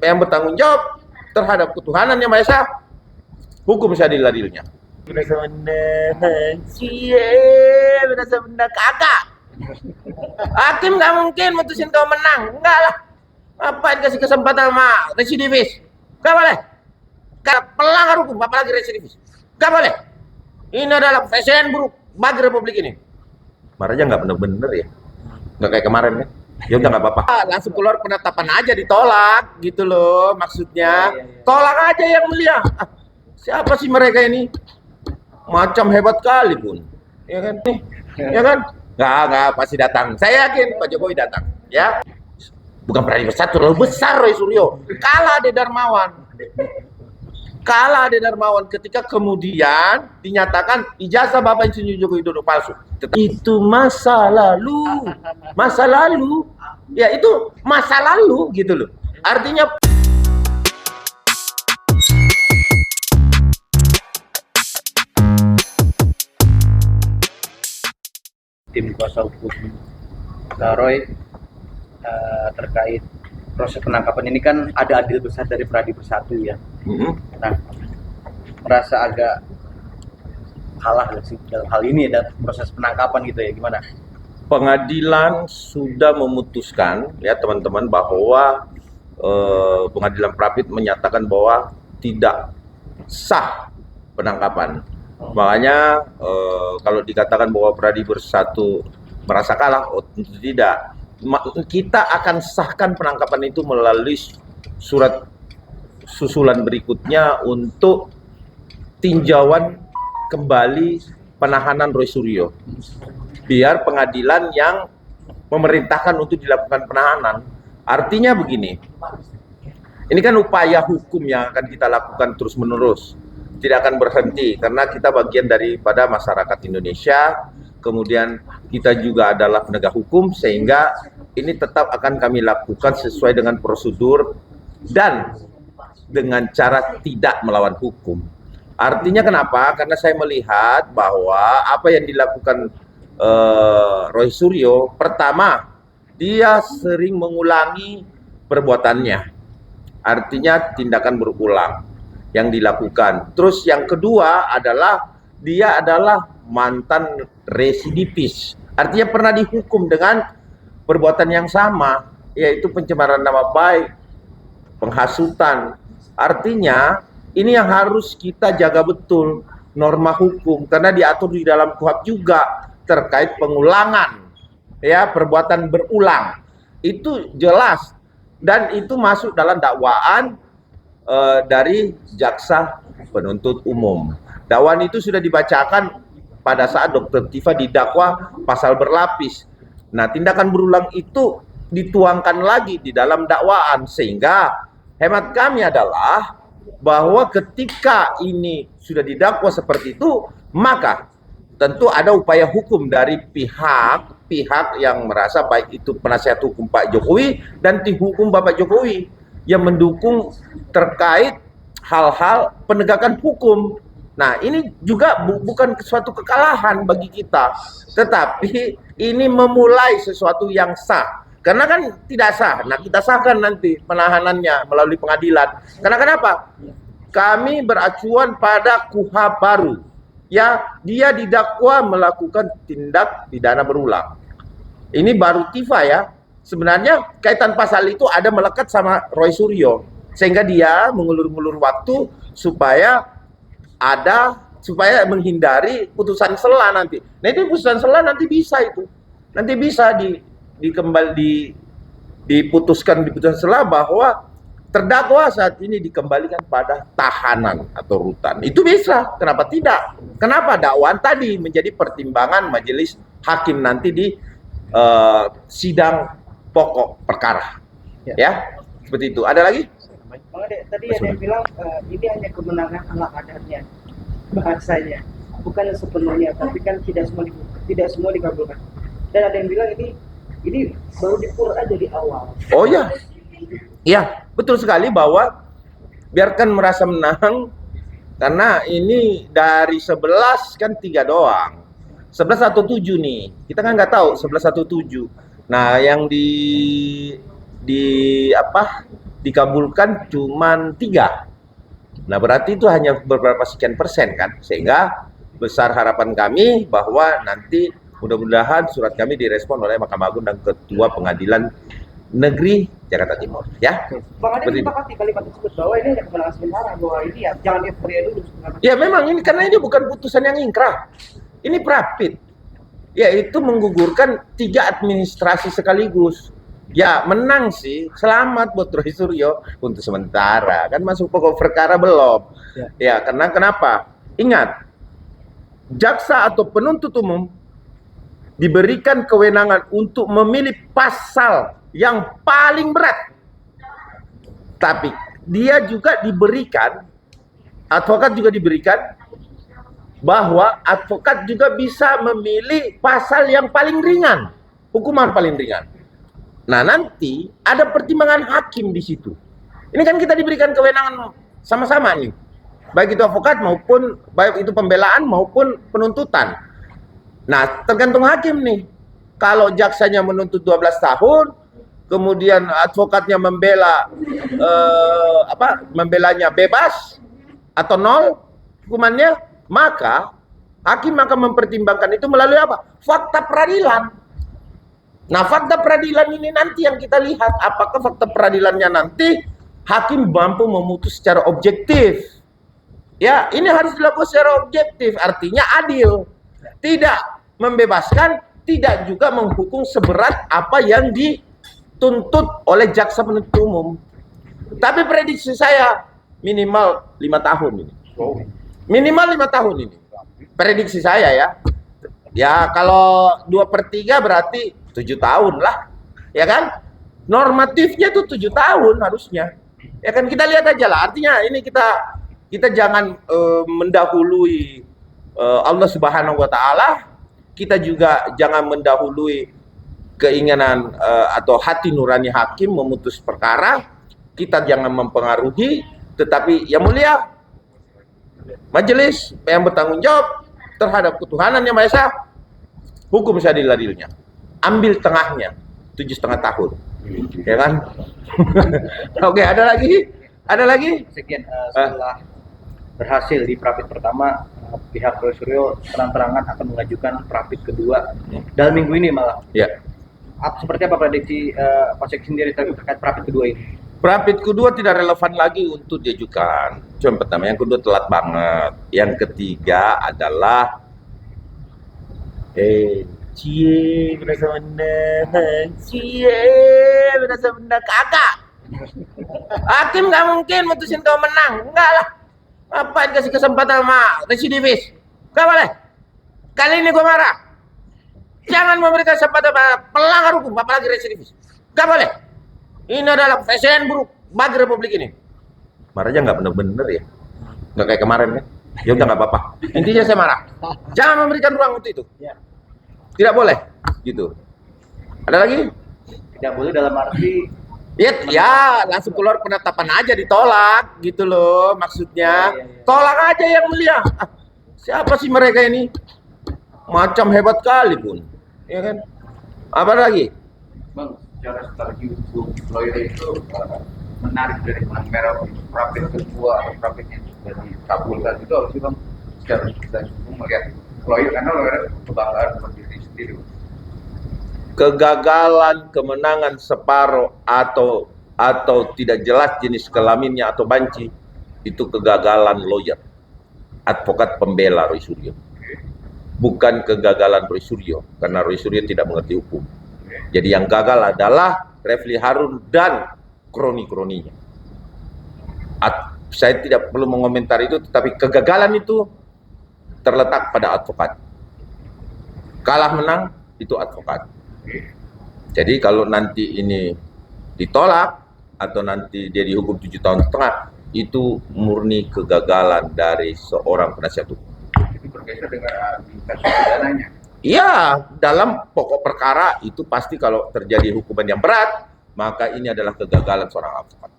yang bertanggung jawab terhadap ketuhanan yang Maha Esa, hukum seadil-adilnya. Berasa menang, berasa menang kagak. Hakim nggak mungkin mutusin kau menang, enggak lah. Apa dikasih kesempatan sama residivis? Nggak boleh. Pelanggar hukum, apalagi residivis. Nggak boleh. Ini adalah presiden buruk bagi Republik ini. Marahnya nggak bener-bener ya, nggak kayak kemarin kan? Ya udah nggak apa-apa. Langsung keluar penetapan aja ditolak, gitu loh maksudnya. Tolak aja yang mulia. Siapa sih mereka ini? Macam hebat kali pun, ya kan? Ya kan? Nggak pasti datang. Saya yakin Pak Jokowi datang, ya. Bukan berani besar, terlalu besar Roy Suryo. Kalah Ade Darmawan ketika kemudian dinyatakan ijazah Bapak Insinyur Joko Widodo palsu. Itu masa lalu, ya itu masa lalu gitu loh. Artinya tim kuasa hukum Roy terkait proses penangkapan ini kan ada adil besar dari Pradi Bersatu ya. Nah, merasa agak kalah sih dalam hal ini dan proses penangkapan gitu ya, gimana? Pengadilan sudah memutuskan ya teman-teman bahwa pengadilan Prapit menyatakan bahwa tidak sah penangkapan. Makanya kalau dikatakan bahwa Pradi Bersatu merasa kalah, oh tentu tidak. Kita akan sahkan penangkapan itu melalui surat susulan berikutnya untuk tinjauan kembali penahanan Roy Suryo. Biar pengadilan yang memerintahkan untuk dilakukan penahanan. Artinya begini, ini kan upaya hukum yang akan kita lakukan terus-menerus. Tidak akan berhenti karena kita bagian daripada masyarakat Indonesia, kemudian kita juga adalah penegak hukum, sehingga ini tetap akan kami lakukan sesuai dengan prosedur dan dengan cara tidak melawan hukum. Artinya kenapa? Karena saya melihat bahwa apa yang dilakukan Roy Suryo, pertama, dia sering mengulangi perbuatannya. Artinya tindakan berulang yang dilakukan. Terus yang kedua adalah dia adalah mantan residivis. Artinya pernah dihukum dengan perbuatan yang sama, yaitu pencemaran nama baik, penghasutan. Artinya ini yang harus kita jaga betul, norma hukum, karena diatur di dalam KUHP juga terkait pengulangan, ya, perbuatan berulang. Itu jelas dan itu masuk dalam dakwaan dari jaksa penuntut umum. Dakwaan itu sudah dibacakan pada saat Dr. Tifa didakwa pasal berlapis. Nah, tindakan berulang itu dituangkan lagi di dalam dakwaan, sehingga hemat kami adalah bahwa ketika ini sudah didakwa seperti itu, maka tentu ada upaya hukum dari pihak yang merasa, baik itu penasihat hukum Pak Jokowi dan tim hukum Bapak Jokowi yang mendukung terkait hal-hal penegakan hukum. Nah, ini juga bukan suatu kekalahan bagi kita, tetapi ini memulai sesuatu yang sah. Karena kan tidak sah. Nah, kita sahkan nanti penahanannya melalui pengadilan. Karena kenapa? Kami beracuan pada KUHP baru. Ya, dia didakwa melakukan tindak pidana berulang. Ini baru Tifa ya. Sebenarnya kaitan pasal itu ada melekat sama Roy Suryo, sehingga dia mengulur-ulur waktu supaya menghindari putusan sela nanti. Nah, itu putusan sela nanti bisa diputuskan di putusan sela bahwa terdakwa saat ini dikembalikan pada tahanan atau rutan. Itu bisa. Kenapa tidak? Kenapa dakwaan tadi menjadi pertimbangan majelis hakim nanti di sidang pokok perkara, ya seperti itu. Ada lagi? Tadi ada yang bilang ini hanya kemenangan ala kadarnya, bahasanya, bukan sepenuhnya, tapi kan tidak semua dikabulkan. Dan ada yang bilang ini baru dipur aja di awal. Oh ya, ya betul sekali bahwa biarkan merasa menang, karena ini dari 11 kan 3 doang, 11 atau 7 nih, kita kan nggak tahu 11 atau 7. Nah, yang dikabulkan cuma 3. Nah, berarti itu hanya beberapa sekian persen kan, sehingga besar harapan kami bahwa nanti mudah-mudahan surat kami direspon oleh Mahkamah Agung dan Ketua Pengadilan Negeri Jakarta Timur, ya. Bang Ade Seperti itu. sepakati kalimat tersebut bahwa ini hanya kemenangan sementara, bahwa ini ya jangan euforia dulu. Ya memang ini karena ini bukan putusan yang ingkrah, ini prapit, yaitu menggugurkan 3 administrasi sekaligus. Ya menang sih, selamat buat Roy Suryo untuk sementara, kan masuk pokok perkara belum. Ya karena kenapa? Ingat, jaksa atau penuntut umum diberikan kewenangan untuk memilih pasal yang paling berat. Tapi dia juga diberikan, advokat juga diberikan, bahwa advokat juga bisa memilih pasal yang paling ringan, hukuman paling ringan. Nah, nanti ada pertimbangan hakim di situ. Ini kan kita diberikan kewenangan sama-sama nih. Baik itu advokat maupun baik itu pembelaan maupun penuntutan. Nah, tergantung hakim nih. Kalau jaksanya menuntut 12 tahun, kemudian advokatnya membelanya bebas atau 0 hukumannya, maka hakim akan mempertimbangkan itu melalui apa? Fakta peradilan. Nah, fakta peradilan ini nanti yang kita lihat, apakah fakta peradilannya nanti hakim mampu memutus secara objektif. Ya, ini harus dilakukan secara objektif, artinya adil. Tidak membebaskan, tidak juga menghukum seberat apa yang dituntut oleh jaksa penuntut umum. Tapi prediksi saya minimal 5 tahun ini. Minimal 5 tahun ini. Prediksi saya ya. Ya, kalau 2/3 berarti 7 tahun lah, ya kan? Normatifnya tuh 7 tahun harusnya, ya kan? Kita lihat aja lah. Artinya ini kita jangan mendahului Allah Subhanahu Wa Taala. Kita juga jangan mendahului keinginan atau hati nurani hakim memutus perkara. Kita jangan mempengaruhi, tetapi yang mulia majelis yang bertanggung jawab terhadap ketuhanan yang Maha Esa, hukum seadil-adilnya. Ambil tengahnya 7,5 tahun, ya kan? Oke, ada lagi? Sekian setelah berhasil di prapit pertama, pihak Roy Suryo terang-terangan akan mengajukan prapit kedua dalam minggu ini malah. Ya. Seperti apa prediksi Pak Sek sendiri terkait prapit kedua ini? Prapit kedua tidak relevan lagi untuk diajukan. Cuma pertama, yang kedua telat banget. Yang ketiga adalah cie berasa menang kagak. Hakim nggak mungkin mutusin kau menang, enggak lah. Apa dikasih kesempatan sama residivis? Gak boleh. Kali ini gue marah. Jangan memberikan kesempatan pelanggar hukum, apalagi residivis. Gak boleh. Ini adalah presiden buruk bagi republik ini. Marahnya nggak bener-bener ya, nggak kayak kemarin kan? Ya udah nggak apa-apa. Intinya saya marah. Jangan memberikan ruang untuk itu. Tidak boleh, gitu. Ada lagi? Tidak boleh dalam arti Ya, langsung keluar penetapan aja ditolak, gitu loh maksudnya. Tolak aja yang mulia. Siapa sih mereka ini? Macam hebat kali pun, ya kan? Apa lagi? Bang, secara strategi hukum lawyer itu menarik dari benang merah prapit kedua atau prapit yang sudah dikabulkan itu harus bang secara strategi hukum melihat lawyer, karena lawyer kebanggaan buat diri sendiri. Kegagalan, kemenangan separuh atau tidak jelas jenis kelaminnya atau banci, itu kegagalan lawyer, advokat pembela Roy Suryo. Bukan kegagalan Roy Suryo, karena Roy Suryo tidak mengerti hukum. Jadi yang gagal adalah Refli Harun dan kroni-kroninya. Saya tidak perlu mengomentari itu, tetapi kegagalan itu terletak pada advokat. Kalah menang itu advokat. Jadi kalau nanti ini ditolak atau nanti dia dihukum 7,5 tahun, itu murni kegagalan dari seorang penasihat hukum. Itu bergeser dengan kasus pidananya. Iya, dalam pokok perkara itu pasti kalau terjadi hukuman yang berat, maka ini adalah kegagalan seorang advokat.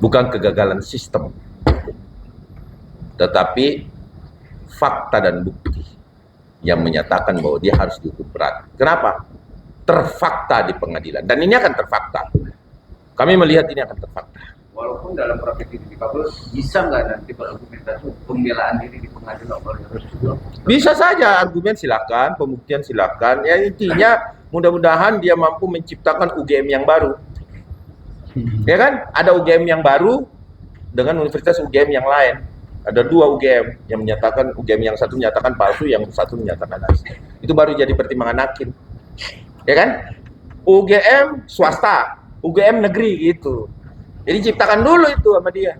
Bukan kegagalan sistem, tetapi fakta dan bukti yang menyatakan bahwa dia harus dihukum berat. Kenapa? terfakta di pengadilan, dan ini akan terfakta. Kami melihat ini akan terfakta. Walaupun dalam praktek ini dikabul, bisa nggak nanti berargumentasi pembelaan diri di pengadilan oleh Rasulullah? Bisa saja argumen silakan, pembuktian silakan. Ya intinya mudah-mudahan dia mampu menciptakan UGM yang baru. Ya kan? Ada UGM yang baru dengan universitas UGM yang lain. Ada 2 UGM yang menyatakan, UGM yang satu menyatakan palsu, yang satu menyatakan asli. Itu baru jadi pertimbangan hakim. Ya kan? UGM swasta, UGM negeri gitu. Jadi ciptakan dulu itu sama dia.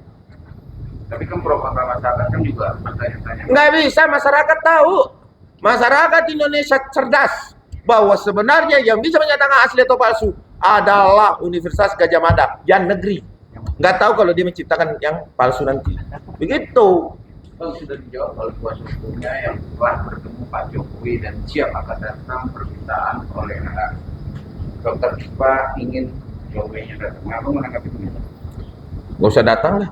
Tapi kan propaganda masyarakat kan juga bertanya-tanya. Nggak bisa masyarakat tahu. Masyarakat Indonesia cerdas bahwa sebenarnya yang bisa menyatakan asli atau palsu adalah Universitas Gadjah Mada yang negeri. Nggak tahu kalau dia menciptakan yang palsu nanti. Begitu. Bang, sudah dijawab oleh kuasa hukumnya yang telah bertemu Pak Jokowi dan siap akan datang permintaan oleh Dr. Iva ingin Jokowi-nya datang. Nah, Abang menanggapi ini? Nggak usah datang lah.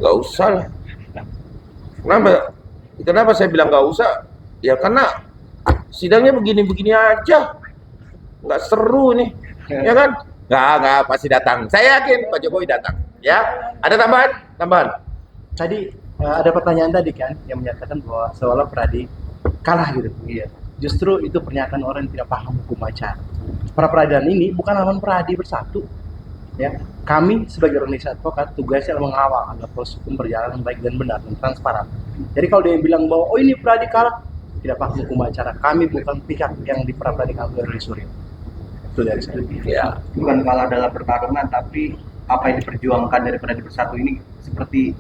Nggak usah lah. Kenapa? Kenapa saya bilang nggak usah? Ya karena sidangnya begini-begini aja. Nggak seru nih. Ya kan? Nggak pasti datang. Saya yakin Pak Jokowi datang. Ya, ada tambahan? Tambahan. Tadi ada pertanyaan tadi kan yang menyatakan bahwa seolah Pradi kalah gitu. Iya. Justru itu pernyataan orang yang tidak paham hukum acara. Pra peradilan ini bukan lawan Pradi bersatu. Ya, kami sebagai organisasi advokat tugasnya adalah mengawal agar proses hukum berjalan baik dan benar dan transparan. Jadi kalau dia bilang bahwa oh ini Pradi kalah, tidak paham hukum acara. Kami bukan pihak yang diperadikan oleh Suryo. Itu dari saya. Ya. Bukan kalah dalam pertarungan, tapi apa yang diperjuangkan dari Pradi Bersatu ini seperti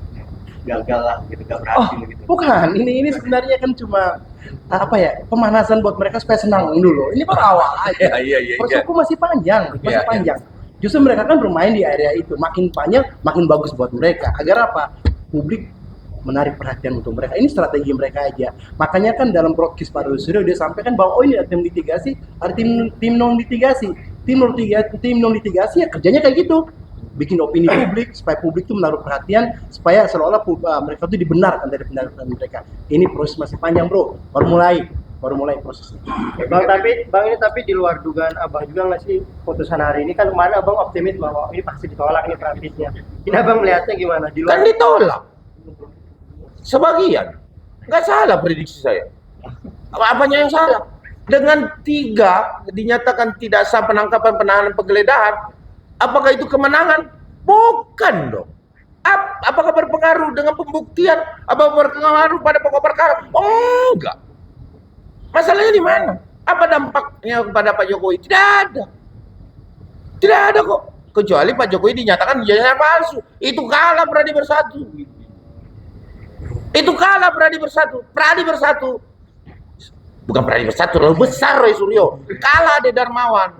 gagal lah gitu, gak berhasil gitu. Bukan, ini sebenarnya kan cuma apa ya, pemanasan buat mereka supaya senang dulu. Ini baru awal aja. Iya. Proses hukum masih panjang, Iya. panjang. Justru mereka kan bermain di area itu, makin panjang, makin bagus buat mereka. Agar apa? Publik menarik perhatian untuk mereka. Ini strategi mereka aja. Makanya kan dalam prokes Pak Suryo dia sampaikan bahwa oh ini ada tim litigasi, ada tim non litigasi. Tim non litigasi ya kerjanya kayak gitu. Bikin opini publik supaya publik itu menaruh perhatian, supaya seolah-olah mereka itu dibenarkan dari pendapatan mereka. Ini proses masih panjang, bro. Baru mulai prosesnya. Bang ini tapi di luar dugaan abang juga nggak sih putusan hari ini? Kan kemarin abang optimis bahwa ini pasti ditolak nih prapisnya. Ini abang melihatnya gimana? Di Kan luar ditolak. Sebagian. Nggak salah prediksi saya. Apanya yang salah? Dengan 3 dinyatakan tidak sah penangkapan, penahanan, penggeledahan. Apakah itu kemenangan? Bukan dong. Apakah berpengaruh dengan pembuktian? Apa berpengaruh pada pokok perkara? Oh, enggak. Masalahnya di mana? Apa dampaknya kepada Pak Jokowi? Tidak ada. Tidak ada kok. Kecuali Pak Jokowi dinyatakan dia palsu. Itu kalah Pradi Bersatu. Itu kalah Pradi Bersatu. Pradi Bersatu. Bukan Pradi Bersatu, terlalu besar Roy Suryo. Kalah Ade Darmawan.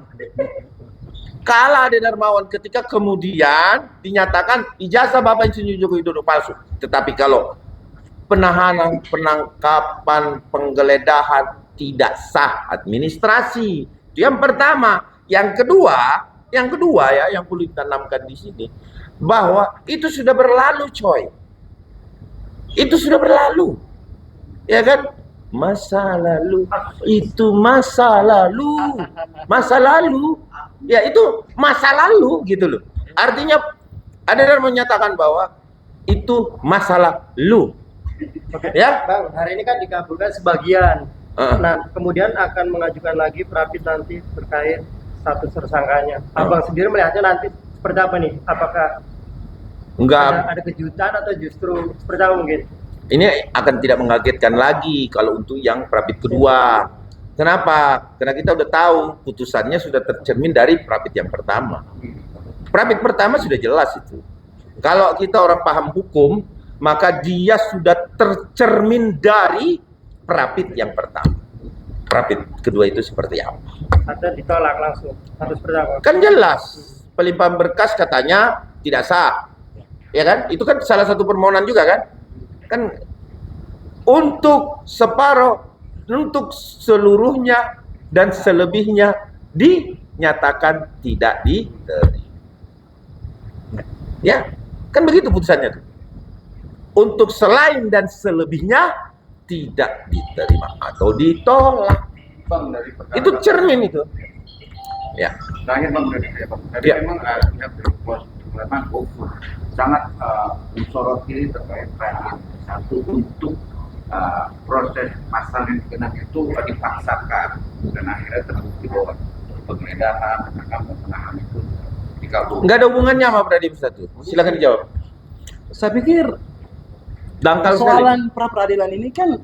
Kalah Ade Darmawan ketika kemudian dinyatakan ijazah Bapak Insinyur Joko Widodo palsu. Tetapi kalau penahanan, penangkapan, penggeledahan tidak sah administrasi. Itu yang pertama. Yang kedua ya yang perlu ditanamkan di sini bahwa itu sudah berlalu, coy. Itu sudah berlalu. Ya kan? Masa lalu itu masa lalu. Masa lalu. Ya itu masa lalu gitu loh. Artinya ada yang menyatakan bahwa itu masalah lu. Oke. Ya. Bang, hari ini kan dikabulkan sebagian. Nah, kemudian akan mengajukan lagi prapit nanti terkait status tersangkanya. Abang sendiri melihatnya nanti seperti apa nih? Apakah ada kejutan atau justru seperti apa mungkin? Ini akan tidak mengagetkan lagi kalau untuk yang prapit kedua. Kenapa? Karena kita udah tahu putusannya sudah tercermin dari prapit yang pertama. Prapit pertama sudah jelas itu. Kalau kita orang paham hukum, maka dia sudah tercermin dari prapit yang pertama. Prapit kedua itu seperti apa? Atau ditolak langsung? Harus seperti apa? Kan jelas. Pelimpahan berkas katanya tidak sah. Ya kan? Itu kan salah satu permohonan juga kan? Kan untuk separuh, untuk seluruhnya dan selebihnya dinyatakan tidak diterima. Ya, kan begitu putusannya tuh. Untuk selain dan selebihnya tidak diterima atau ditolak. Bang dari perkara Itu cermin itu. Ya. terakhir Bang dari saya Bang. Tadi Ya. memang pihak dari kuasa memang sangat mensoroti terkait peradilan satu untuk proses pasal yang dikenal itu dipaksakan dan akhirnya terbukti bahwa penggeledahan, penangkapan itu dikabulkan. Nggak ada hubungannya sama Pradi Bersatu. Silakan dijawab. Saya pikir Dangkal sekali. persoalan pra peradilan ini kan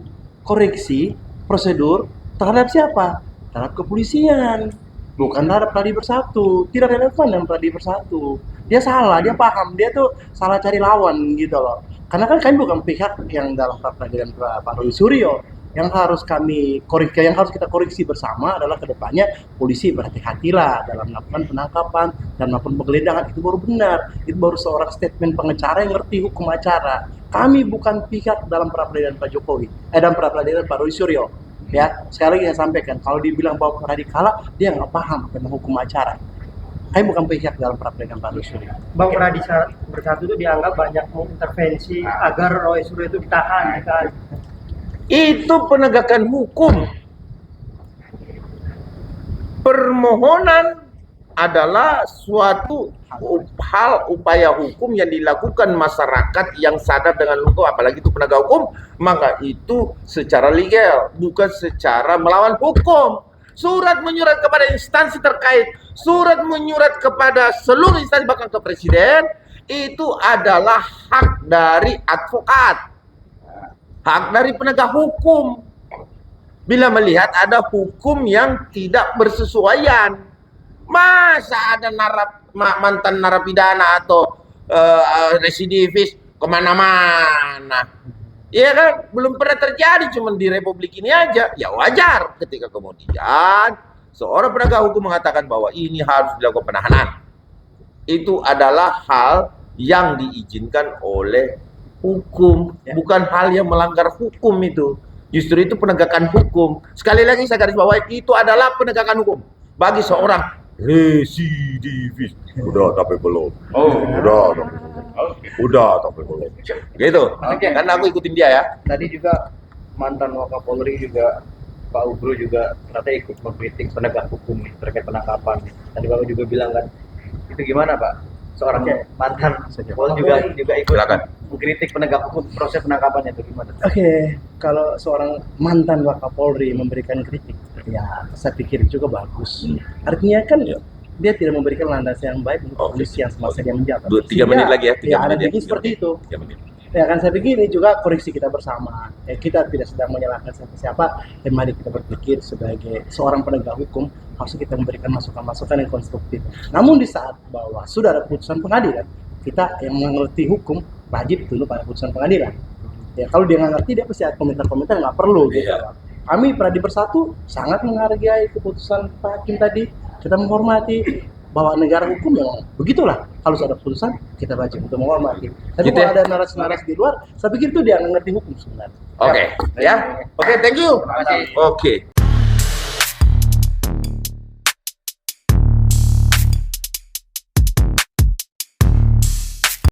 koreksi prosedur terhadap siapa? Terhadap kepolisian, bukan terhadap Pradi Bersatu. Tidak relevan dengan Pradi Bersatu. Dia salah, dia paham, dia tuh salah cari lawan gitu loh. Karena kan kami bukan pihak yang dalam pra peradilan Pak Roy Suryo. Yang harus kami koreksi, yang harus kita koreksi bersama adalah kedepannya polisi berhati-hatilah dalam melakukan penangkapan dan melakukan penggeledahan. Itu baru benar, itu baru seorang statement pengacara yang ngerti hukum acara. Kami bukan pihak dalam pra peradilan Pak Jokowi, dalam pra peradilan Pak Roy Suryo. Ya, sekali lagi saya sampaikan, kalau dibilang bahwa Pradi kalah, dia nggak paham tentang hukum acara. Kami bukan pihak dalam pra peradilan Pak Roy Suryo. Bang Pradi Bersatu itu dianggap banyak mengintervensi agar Roy Suryo itu ditahan kan. Itu penegakan hukum. Permohonan adalah suatu hal upaya hukum yang dilakukan masyarakat yang sadar dengan hukum, apalagi itu penegak hukum, maka itu secara legal, bukan secara melawan hukum. Surat menyurat kepada instansi terkait, surat menyurat kepada seluruh instansi bahkan ke presiden, itu adalah hak dari advokat. Hak dari penegak hukum. Bila melihat ada hukum yang tidak bersesuaian, masa ada mantan narapidana atau residivis kemana-mana? Iya kan, belum pernah terjadi, cuma di Republik ini aja. Ya wajar ketika kemudian seorang penegak hukum mengatakan bahwa ini harus dilakukan penahanan. Itu adalah hal yang diizinkan oleh hukum, bukan hal yang melanggar hukum itu. Justru itu penegakan hukum. Sekali lagi saya garis bawahi, itu adalah penegakan hukum bagi seorang residivis. Udah tapi belum. Udah tapi belum. Gitu. Karena aku ikutin dia ya. Tadi juga mantan Wakapolri juga Pak Ugro juga ternyata ikut mengkritik penegak hukum terkait penangkapan. Tadi Bapak juga bilang kan, itu gimana Pak? Seorang mantan Polri juga ikut Silakan. mengkritik penegak hukum proses penangkapannya itu gimana? Oke, kalau seorang mantan Wakapolri memberikan kritik, ya saya pikir juga bagus. Artinya kan dia tidak memberikan landasan yang baik untuk polisi yang semasa dia menjabat. 3 menit lagi ya. 3 Ya, ada menit begini seperti itu. 3 menit. Ya kan saya pikir ini juga koreksi kita bersama. Kita tidak sedang menyalahkan siapa-siapa. Dan mari kita berpikir sebagai seorang penegak hukum harus kita memberikan masukan-masukan yang konstruktif. Namun di saat bahwa sudah ada putusan pengadilan, kita yang mengerti hukum wajib tunduk pada putusan pengadilan. Ya kalau dia nggak ngerti dia pasti ada komentar-komentar nggak perlu gitu. Iya. Kami Pradi Bersatu sangat menghargai keputusan Pak Hakim tadi. Kita menghormati bahwa negara hukum yang begitulah, kalau ada putusan kita wajib untuk menghormati. Tapi Gitu kalau ya? ada narasi-narasi di luar, saya pikir itu dia nggak ngerti hukum sebenarnya. Oke, ya. Oke, thank you. Terima kasih. Oke.